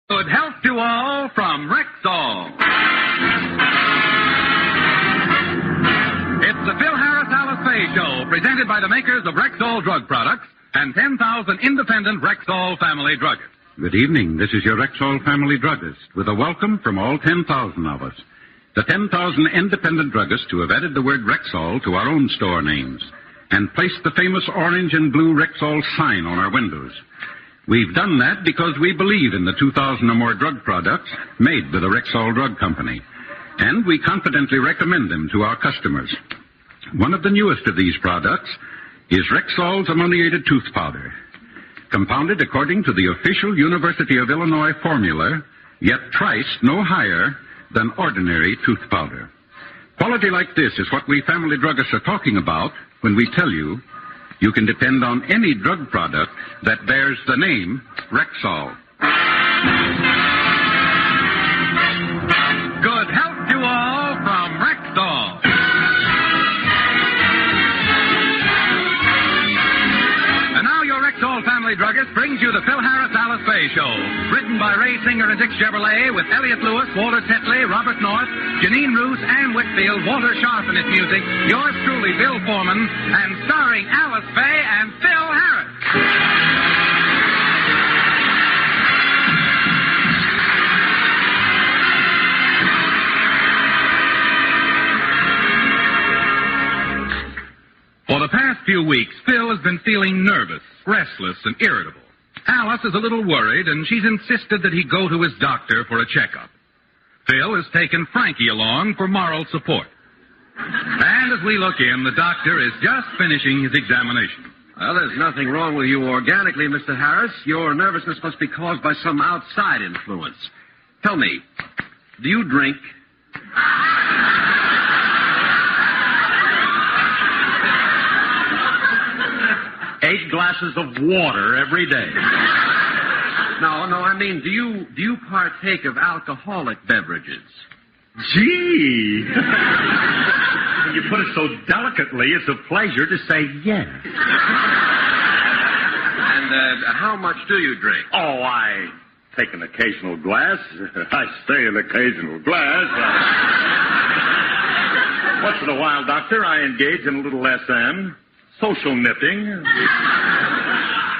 Good health to all from Rexall. It's the Phil Harris Alice Faye Show, presented by the makers of Rexall drug products and 10,000 independent Rexall family druggists. Good evening. This is your Rexall family druggist with a welcome from all 10,000 of us. The 10,000 independent druggists who have added the word Rexall to our own store names and placed the famous orange and blue Rexall sign on our windows. We've done that because we believe in the 2,000 or more drug products made by the Rexall Drug Company, and we confidently recommend them to our customers. One of the newest of these products is Rexall's ammoniated tooth powder, compounded according to the official University of Illinois formula, yet priced no higher than ordinary tooth powder. Quality like this is what we family druggists are talking about when we tell you you can depend on any drug product that bears the name Rexall. Good health to all from Rexall. And now your Rexall family druggist brings you the Phil Harris Alice Faye Show. Written by Ray Singer and Dick Chevrolet with Elliot Lewis, Walter Tetley, Robert North, Janine Roos, Ann Whitfield, Walter Sharp in its music, yours truly, Bill Foreman, and starring Alice Faye and Phil Harris. For the past few weeks, Phil has been feeling nervous, restless, and irritable. Alice is a little worried, and she's insisted that he go to his doctor for a checkup. Phil has taken Frankie along for moral support. And as we look in, the doctor is just finishing his examination. Well, there's nothing wrong with you organically, Mr. Harris. Your nervousness must be caused by some outside influence. Tell me, do you drink? 8 glasses of water every day. No, I mean, do you partake of alcoholic beverages? Gee! When you put it so delicately, it's a pleasure to say yes. And how much do you drink? Oh, I take an occasional glass. I say an occasional glass. Once in a while, Doctor, I engage in a little SM, social nipping.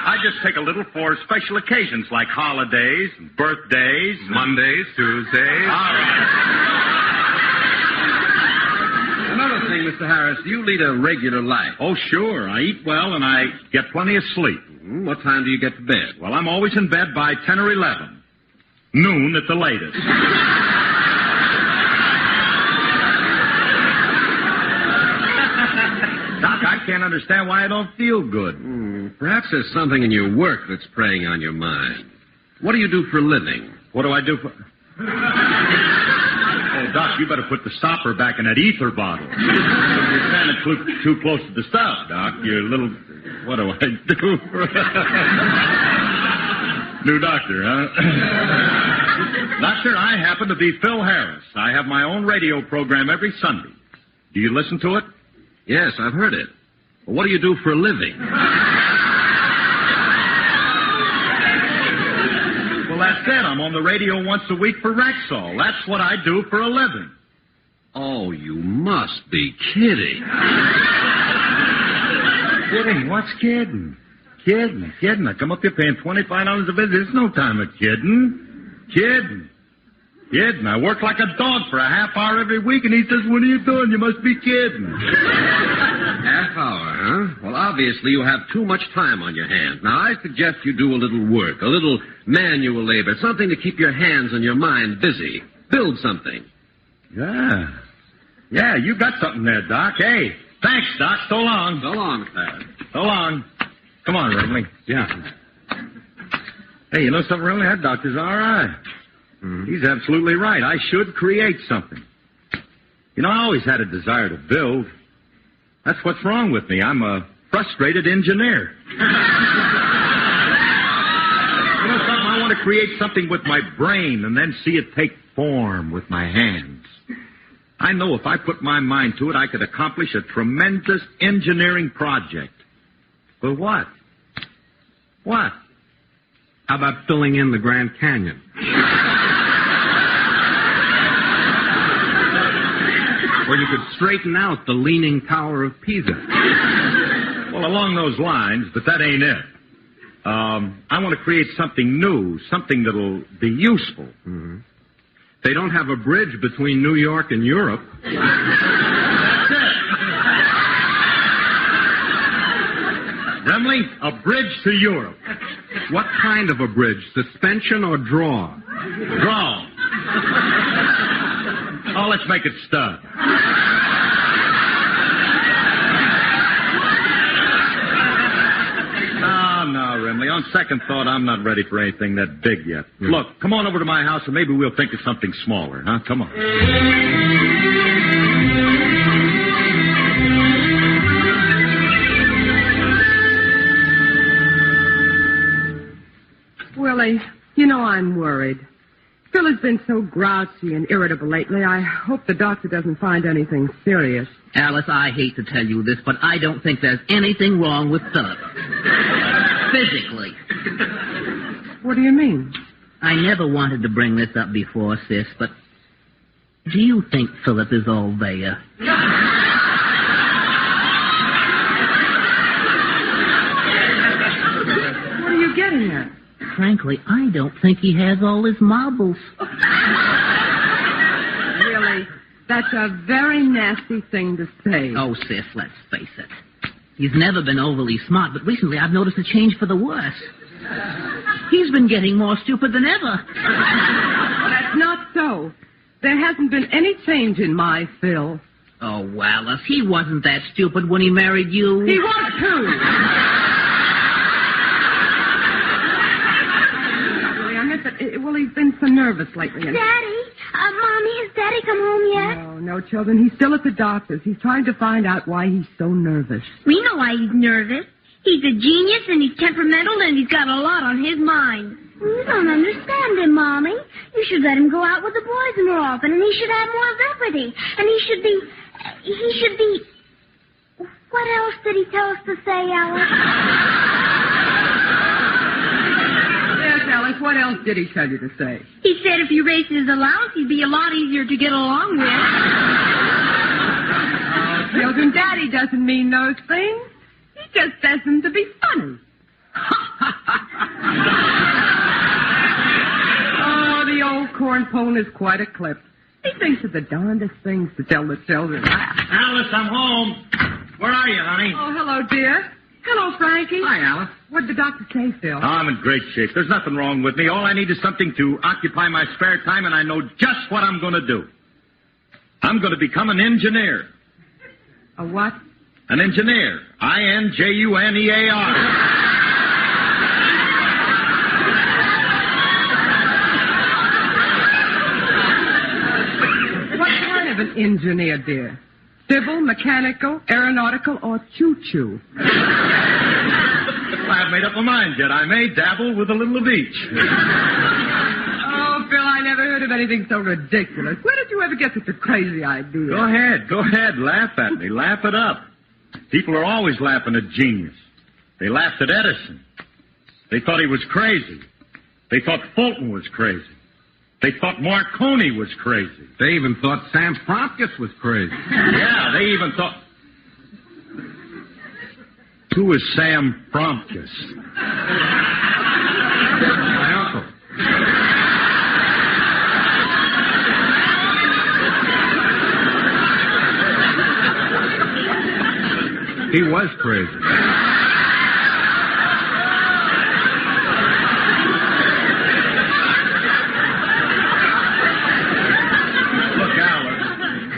I just take a little for special occasions like holidays, birthdays, Mondays, Tuesdays. All right. Another thing, Mr. Harris, do you lead a regular life? Oh, sure. I eat well and I get plenty of sleep. What time do you get to bed? Well, I'm always in bed by 10 or 11. Noon at the latest. Doc, I can't understand why I don't feel good. Perhaps there's something in your work that's preying on your mind. What do you do for a living? What do I do for... Oh, Doc, you better put the stopper back in that ether bottle. You're standing too close to the stop, Doc. You're a little... What do I do? New doctor, huh? Doctor, I happen to be Phil Harris. I have my own radio program every Sunday. Do you listen to it? Yes, I've heard it. Well, what do you do for a living? Well, that's it. I'm on the radio once a week for Rexall. That's what I do for a living. Oh, you must be kidding. Kidding? What's kidding? Kidding. I come up here paying $25 a visit. There's no time of kidding. Kidding. I work like a dog for a half hour every week, and he says, "What are you doing? You must be kidding." Half hour, huh? Well, obviously you have too much time on your hands. Now, I suggest you do a little work, a little manual labor, something to keep your hands and your mind busy. Build something. Yeah, you got something there, Doc. Hey, thanks, Doc. So long. So long, Thad. So long. Come on, Remley. Yeah. Hey, you know something, Remley? That doctor's all right. He's absolutely right. I should create something. You know, I always had a desire to build. That's what's wrong with me. I'm a frustrated engineer. You know something? I want to create something with my brain and then see it take form with my hands. I know if I put my mind to it, I could accomplish a tremendous engineering project. But what? What? How about filling in the Grand Canyon? Or you could straighten out the Leaning Tower of Pisa. Well, along those lines, but that ain't it. I want to create something new, something that'll be useful. Mm-hmm. They don't have a bridge between New York and Europe. Remley, a bridge to Europe. What kind of a bridge? Suspension or draw? Draw. Oh, let's make it stud. No, Remley. On second thought, I'm not ready for anything that big yet. Mm. Look, come on over to my house and maybe we'll think of something smaller, huh? Come on. Willie, you know I'm worried. Phil has been so grouchy and irritable lately. I hope the doctor doesn't find anything serious. Alice, I hate to tell you this, but I don't think there's anything wrong with Philip. Physically. What do you mean? I never wanted to bring this up before, sis, but do you think Philip is all there? What are you getting at? Frankly, I don't think he has all his marbles. Really? That's a very nasty thing to say. Oh, sis, let's face it. He's never been overly smart, but recently I've noticed a change for the worse. He's been getting more stupid than ever. That's not so. There hasn't been any change in my Phil. Oh, Alice, he wasn't that stupid when he married you. He was, too. Well, he's been so nervous lately. And... Daddy? Mommy, has Daddy come home yet? No, children. He's still at the doctor's. He's trying to find out why he's so nervous. We know why he's nervous. He's a genius, and he's temperamental, and he's got a lot on his mind. You don't understand him, Mommy. You should let him go out with the boys more often, and he should have more liberty. And he should be... What else did he tell us to say, Alice? Yes, Alice, what else did he tell you to say? He said if you raised his allowance, he'd be a lot easier to get along with. Oh, children, Daddy doesn't mean those things. He just says them to be funny. Oh, the old corn pone is quite a clip. He thinks of the darndest things to tell the children. Alice, I'm home. Where are you, honey? Oh, hello, dear. Hello, Frankie. Hi, Alice. What did the doctor say, Phil? Oh, I'm in great shape. There's nothing wrong with me. All I need is something to occupy my spare time, and I know just what I'm going to do. I'm going to become an engineer. A what? An engineer. I-N-J-U-N-E-A-R. What kind of an engineer, dear? Civil, mechanical, aeronautical, or choo-choo? I haven't made up my mind yet. I may dabble with a little of each. Oh, Phil, I never heard of anything so ridiculous. Where did you ever get such a crazy idea? Go ahead. Laugh at me. Laugh it up. People are always laughing at genius. They laughed at Edison. They thought he was crazy. They thought Fulton was crazy. They thought Marconi was crazy. They even thought Sam Promkus was crazy. Yeah, they even thought... Who is Sam Promkus? My uncle. He was crazy.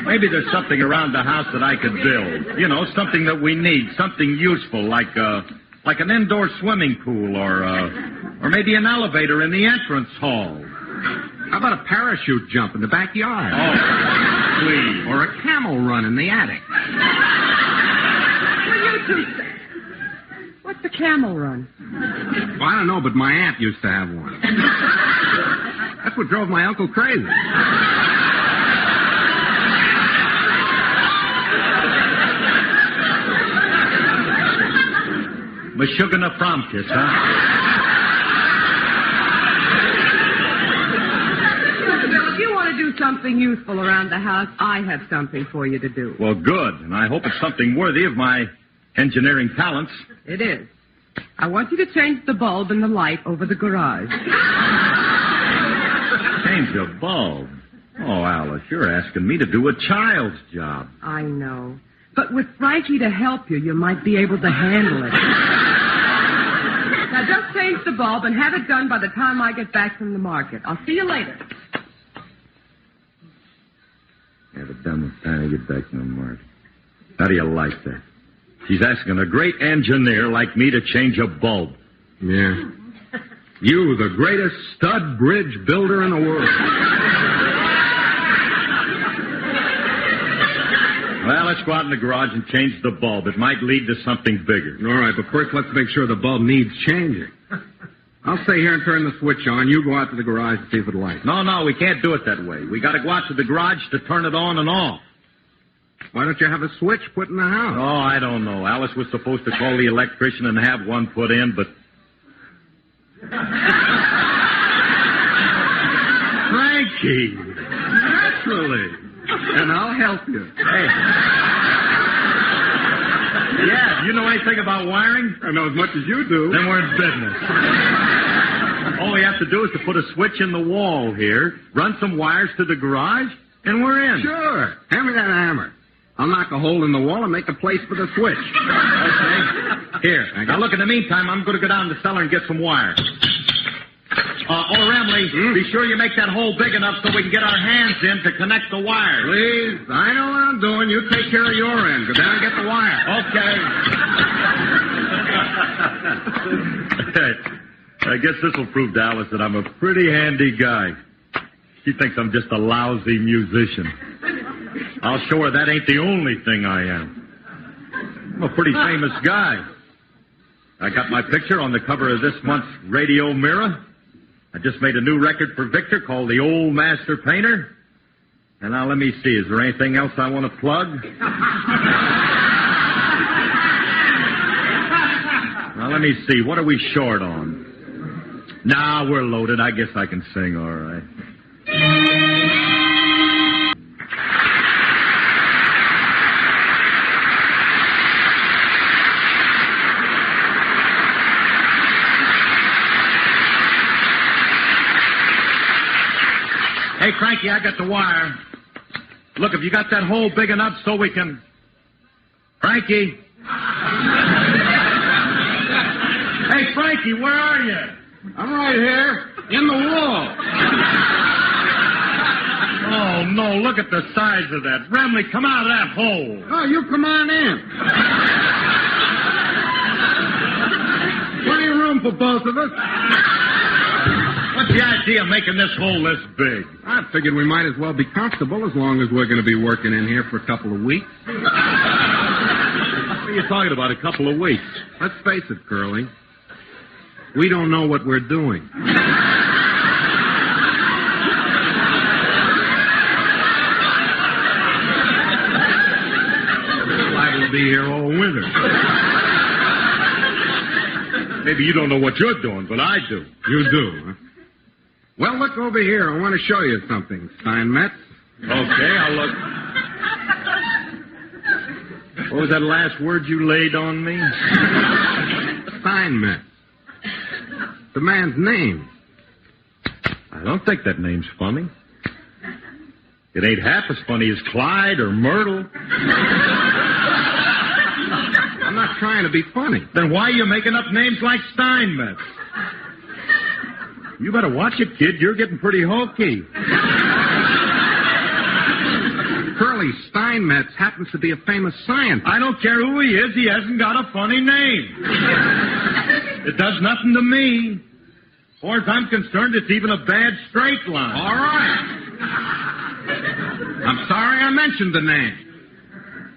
Maybe there's something around the house that I could build. You know, something that we need, something useful, like an indoor swimming pool or maybe an elevator in the entrance hall. How about a parachute jump in the backyard? Oh, please. Or a camel run in the attic. Will you two say? What's a camel run? Well, I don't know, but my aunt used to have one. That's what drove my uncle crazy. Meshuggah Fromkis, huh? to do something useful around the house, I have something for you to do. Well, good. And I hope it's something worthy of my engineering talents. It is. I want you to change the bulb in the light over the garage. Change a bulb? Oh, Alice, you're asking me to do a child's job. I know. But with Frankie to help you, you might be able to handle it. Now, just change the bulb and have it done by the time I get back from the market. I'll see you later. Have it done by the time I get back from the market. How do you like that? She's asking a great engineer like me to change a bulb. Yeah. You, the greatest stud bridge builder in the world. Well, let's go out in the garage and change the bulb. It might lead to something bigger. All right, but first let's make sure the bulb needs changing. I'll stay here and turn the switch on. You go out to the garage and see if it lights. No, we can't do it that way. We got to go out to the garage to turn it on and off. Why don't you have a switch put in the house? Oh, I don't know. Alice was supposed to call the electrician and have one put in, but... Frankie! Naturally. And I'll help you. Hey. Yeah, you know anything about wiring? I know as much as you do. Then we're in business. All we have to do is to put a switch in the wall here, run some wires to the garage, and we're in. Sure. Hand me that hammer. I'll knock a hole in the wall and make a place for the switch. Okay. Here. Now, look, in the meantime, I'm going to go down to the cellar and get some wire. Remley, be sure you make that hole big enough so we can get our hands in to connect the wires. Please, I know what I'm doing. You take care of your end. Go down and get the wire. Okay. I guess this will prove to Alice that I'm a pretty handy guy. She thinks I'm just a lousy musician. I'll show her that ain't the only thing I am. I'm a pretty famous guy. I got my picture on the cover of this month's Radio Mirror. I just made a new record for Victor called The Old Master Painter. And now let me see, is there anything else I want to plug? Now let me see, what are we short on? Nah, we're loaded. I guess I can sing all right. Hey, Frankie, I got the wire. Look, have you got that hole big enough so we can... Frankie? Hey, Frankie, where are you? I'm right here, in the wall. Oh, no, look at the size of that. Remley, come out of that hole. Oh, you come on in. Plenty of room for both of us. What's the idea of making this hole this big? I figured we might as well be comfortable as long as we're going to be working in here for a couple of weeks. What are you talking about, a couple of weeks? Let's face it, Curly. We don't know what we're doing. Liable to be here all winter. Maybe you don't know what you're doing, but I do. You do, huh? Well, look over here. I want to show you something, Steinmets. Okay, I'll look. What was that last word you laid on me? Steinmetz. The man's name. I don't think that name's funny. It ain't half as funny as Clyde or Myrtle. I'm not trying to be funny. Then why are you making up names like Steinmetz? You better watch it, kid. You're getting pretty hokey. Curly, Steinmetz happens to be a famous scientist. I don't care who he is. He hasn't got a funny name. It does nothing to me. As far as I'm concerned, it's even a bad straight line. All right. I'm sorry I mentioned the name.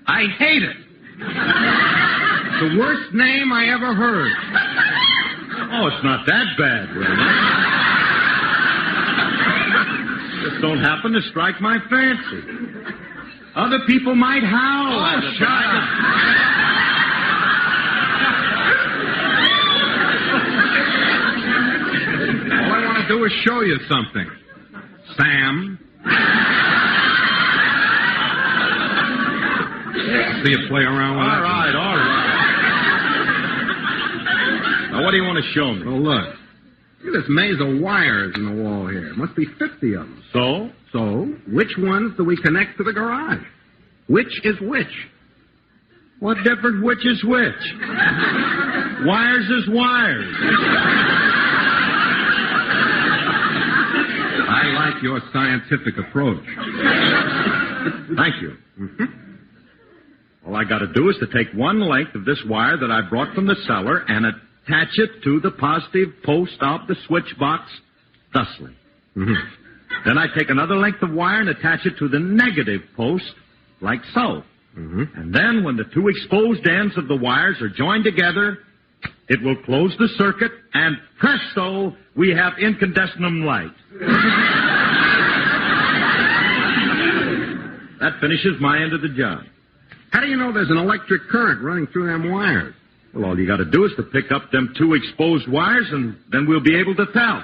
I hate it. The worst name I ever heard. Oh, it's not that bad, really. Just don't happen to strike my fancy. Other people might howl. Oh, shut up. All I want to do is show you something. Sam. see you play around with that. All right. Now, what do you want to show me? Well, look. Look at this maze of wires in the wall here. Must be 50 of them. So? So, which ones do we connect to the garage? Which is which? What difference which is which? Wires is wires. I like your scientific approach. Thank you. All I got to do is to take one length of this wire that I brought from the cellar and attach it to the positive post of the switch box thusly. Then I take another length of wire and attach it to the negative post like so. And then when the two exposed ends of the wires are joined together, it will close the circuit, and presto, we have incandescent light. That finishes my end of the job. How do you know there's an electric current running through them wires? Well, all you got to do is to pick up them two exposed wires, and then we'll be able to tell.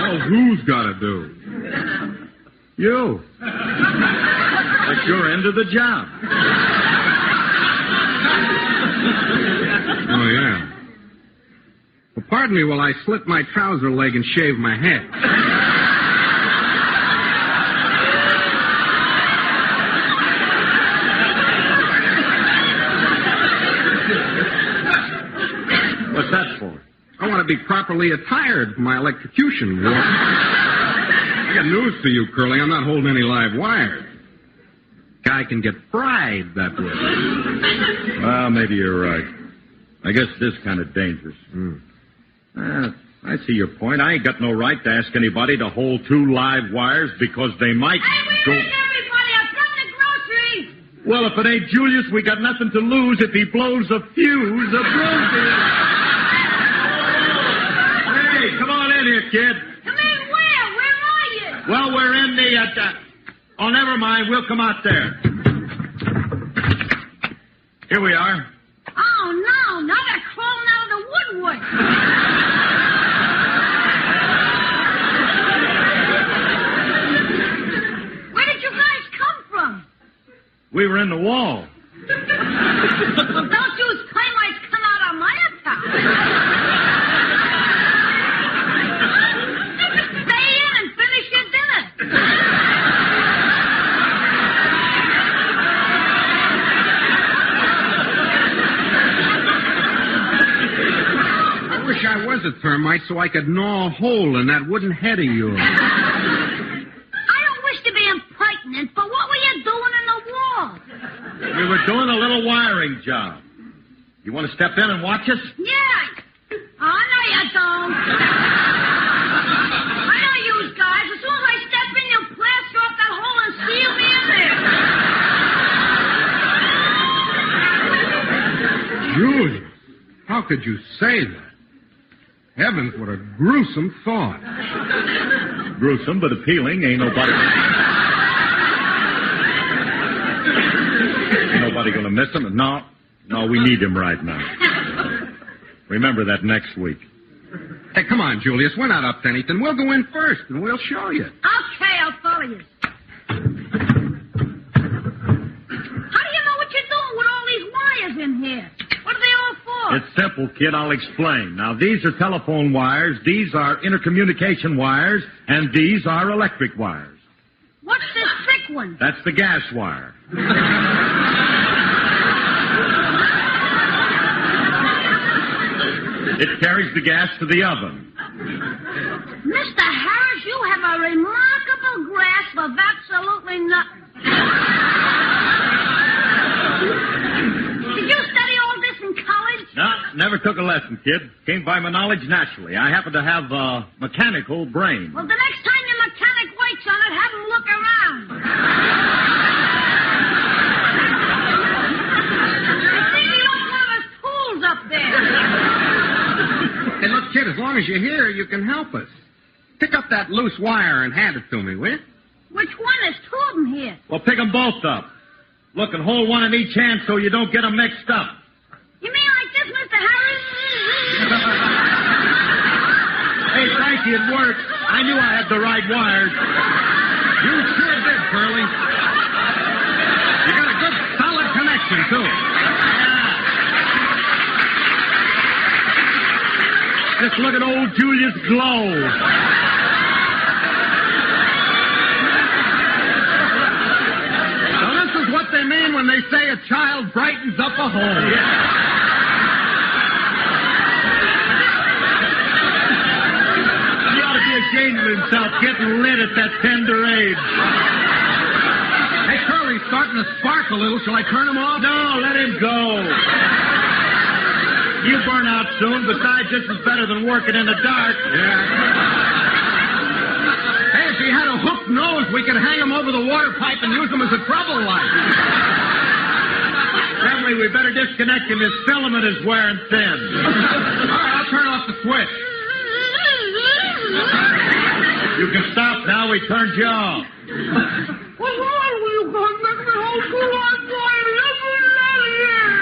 Well, who's got to do? You. That's your end of the job. Oh, yeah. Well, pardon me while I slit my trouser leg and shave my head. What's that for? I want to be properly attired for my electrocution work. I got news for you, Curly. I'm not holding any live wires. Guy can get fried that way. Well, maybe you're right. I guess it is kind of dangerous. I see your point. I ain't got no right to ask anybody to hold two live wires because they might Hey, where is everybody? I've got the groceries. Well, if it ain't Julius, we got nothing to lose if he blows a fuse. Hey, come on in here, kid. Come in where? Where are you? Well, we're in the... Oh, never mind. We'll come out there. Here we are. Oh, no. Now they're crawling out of the woodwork. Where did you guys come from? We were in the wall. Well, don't use claymores come out of my account. Stay in and finish your dinner. I wish I was a termite so I could gnaw a hole in that wooden head of yours. I don't wish to be impertinent, but what were you doing in the wall? We were doing a little wiring job. You want to step in and watch us? Yeah. Oh, no, you don't. I know you guys. As soon as I step in, you'll plaster up that hole and seal me in there. Julius, how could you say that? Heavens, what a gruesome thought. Gruesome, but appealing. Ain't nobody going to miss him. No, we need him right now. Remember that next week. Hey, come on, Julius. We're not up to anything. We'll go in first, and we'll show you. Okay, I'll follow you. How do you know what you're doing with all these wires in here? What are they all for? It's simple, kid. I'll explain. Now, these are telephone wires, these are intercommunication wires, and these are electric wires. What's this thick one? That's the gas wire. It carries the gas to the oven. Mr. Harris, you have a remarkable grasp of absolutely nothing. Did you study all this in college? No, never took a lesson, kid. Came by my knowledge naturally. I happen to have a mechanical brain. Well, the next time your mechanic waits on it, have him look around. I think he don't have his tools up there. Hey, look, kid, as long as you're here, you can help us. Pick up that loose wire and hand it to me, will you? Which one? There's two of them here. Well, pick them both up. Look, and hold one in each hand so you don't get them mixed up. You mean like this, Mr. Harris? Hey, Frankie, it works. I knew I had the right wires. You sure did, Curly. reaction, too. Just look at old Julius glow. So this is what they mean when they say a child brightens up a home. He ought to be ashamed of himself getting lit at that tender age. Hey, Curly's starting to spark a little. Shall I turn him off? No, let him go. You burn out soon. Besides, this is better than working in the dark. Yeah. Hey, if he had a hooked nose, we could hang him over the water pipe and use him as a trouble light. Remley, we better disconnect him. His filament is wearing thin. All right, I'll turn off the switch. You can stop now. We turned you off. What's wrong with you, God? Make me whole cool on fire. Let me out of here.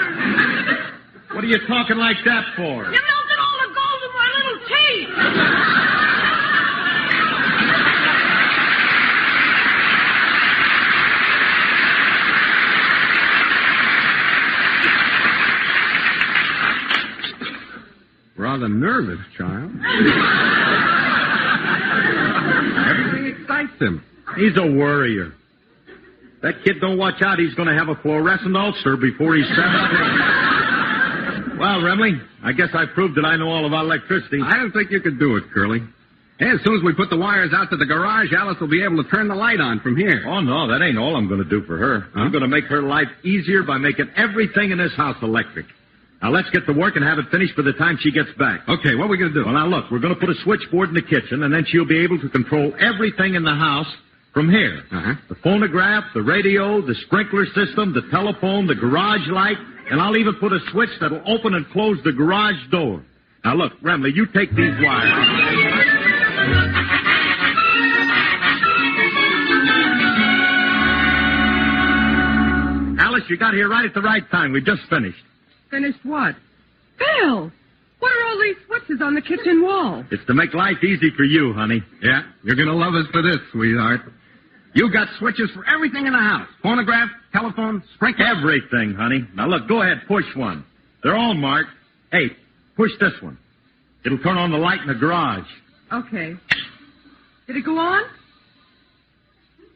What are you talking like that for? You melted all the gold in my little teeth. Rather nervous, child. Everything excites him. He's a worrier. That kid don't watch out, he's going to have a fluorescent ulcer before he's 17. Well, Remley, I guess I proved that I know all about electricity. I don't think you could do it, Curly. Hey, as soon as we put the wires out to the garage, Alice will be able to turn the light on from here. Oh, no, that ain't all I'm going to do for her. Huh? I'm going to make her life easier by making everything in this house electric. Now, let's get to work and have it finished by the time she gets back. Okay, what are we going to do? Well, now, look, we're going to put a switchboard in the kitchen, and then she'll be able to control everything in the house from here. Uh-huh. The phonograph, the radio, the sprinkler system, the telephone, the garage light, and I'll even put a switch that'll open and close the garage door. Now, look, Remley, you take these wires. Alice, you got here right at the right time. We just finished. Finished what? Bill! What are all these switches on the kitchen wall? It's to make life easy for you, honey. Yeah, you're going to love us for this, sweetheart. You got switches for everything in the house. Phonograph, telephone, sprinkler. Everything, honey. Now, look, go ahead, push one. They're all marked. Hey, push this one. It'll turn on the light in the garage. Okay. Did it go on?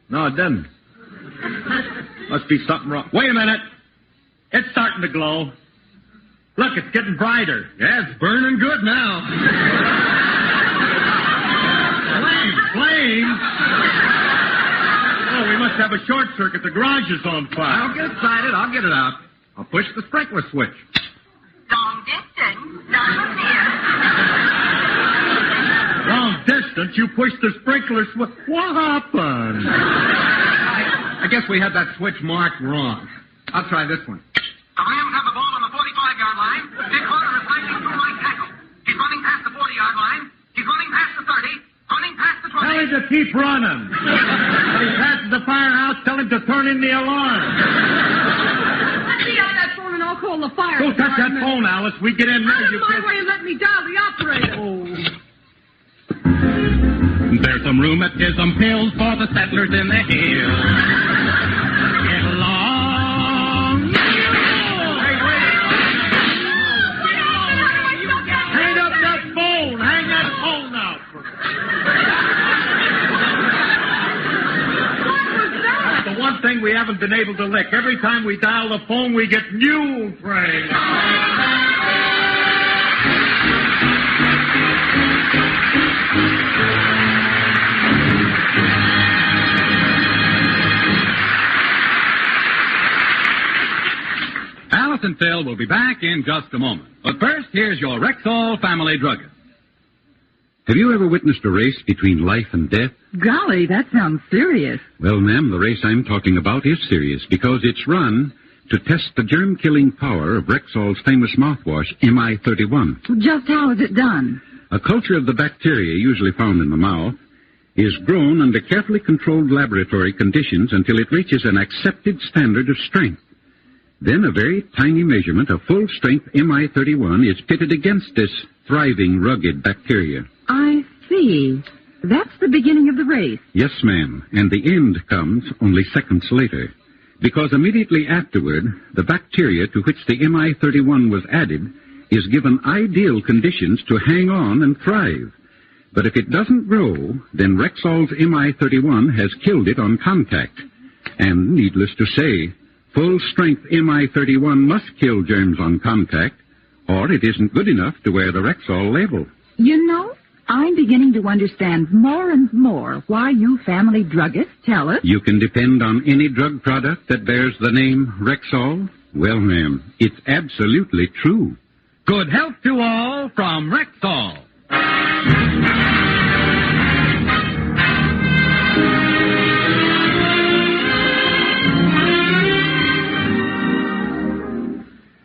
No, it didn't. Must be something wrong. Wait a minute. It's starting to glow. Look, it's getting brighter. Yeah, it's burning good now. Flames? Oh, we must have a short circuit. The garage is on fire. Don't get excited. I'll get it out. I'll push the sprinkler switch. Long distance, not near. Long distance? You pushed the sprinkler switch. What happened? I guess we had that switch marked wrong. I'll try this one. The Rams have the ball on the 45-yard line. Dick Horner is sliding through right tackle. He's running past the 40-yard line. He's running past the 30. Running past the 20. Tell him to keep running. When he passes the firehouse, tell him to turn in the alarm. Let me out that phone and I'll call the fire Don't touch that phone, Alice. We get in there. Out of my way and let me dial the operator. There's some rheumatism pills for the settlers in the hills. Get along. Hang up that phone. Hang that phone out. What was that? The one thing we haven't been able to lick. Every time we dial the phone, we get new frames. Alice and Phil will be back in just a moment. But first, here's your Rexall family druggist. Have you ever witnessed a race between life and death? Golly, that sounds serious. Well, ma'am, the race I'm talking about is serious because it's run to test the germ-killing power of Rexall's famous mouthwash, MI31. Just how is it done? A culture of the bacteria usually found in the mouth is grown under carefully controlled laboratory conditions until it reaches an accepted standard of strength. Then a very tiny measurement of full-strength MI31 is pitted against this thriving, rugged bacteria. I see. That's the beginning of the race. Yes, ma'am, and the end comes only seconds later. Because immediately afterward, the bacteria to which the MI31 was added is given ideal conditions to hang on and thrive. But if it doesn't grow, then Rexall's MI31 has killed it on contact. And needless to say, full-strength MI31 must kill germs on contact, or it isn't good enough to wear the Rexall label. You know, I'm beginning to understand more and more why you family druggists tell us You can depend on any drug product that bears the name Rexall? Well, ma'am, it's absolutely true. Good health to all from Rexall.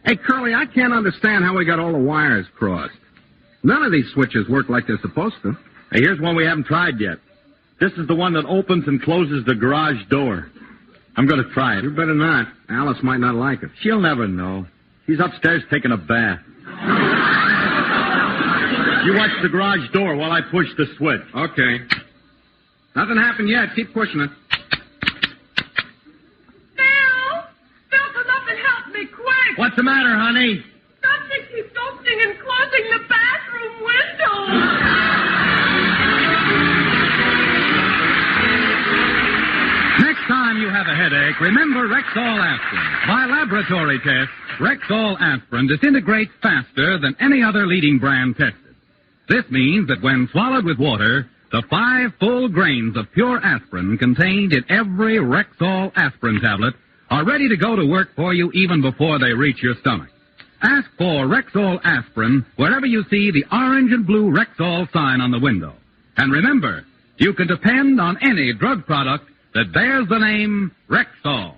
Hey, Curly, I can't understand how we got all the wires crossed. None of these switches work like they're supposed to. Hey, here's one we haven't tried yet. This is the one that opens and closes the garage door. I'm going to try it. You better not. Alice might not like it. She'll never know. She's upstairs taking a bath. You watch the garage door while I push the switch. Okay. Nothing happened yet. Keep pushing it. Phil, come up and help me quick. What's the matter, honey? Something keeps opening and closing the bathroom window. Next time you have a headache, remember Rexall aspirin. By laboratory tests, Rexall aspirin disintegrates faster than any other leading brand tested. This means that when swallowed with water, the 5 full grains of pure aspirin contained in every Rexall aspirin tablet are ready to go to work for you even before they reach your stomach. Ask for Rexall aspirin wherever you see the orange and blue Rexall sign on the window. And remember, you can depend on any drug product that bears the name Rexall.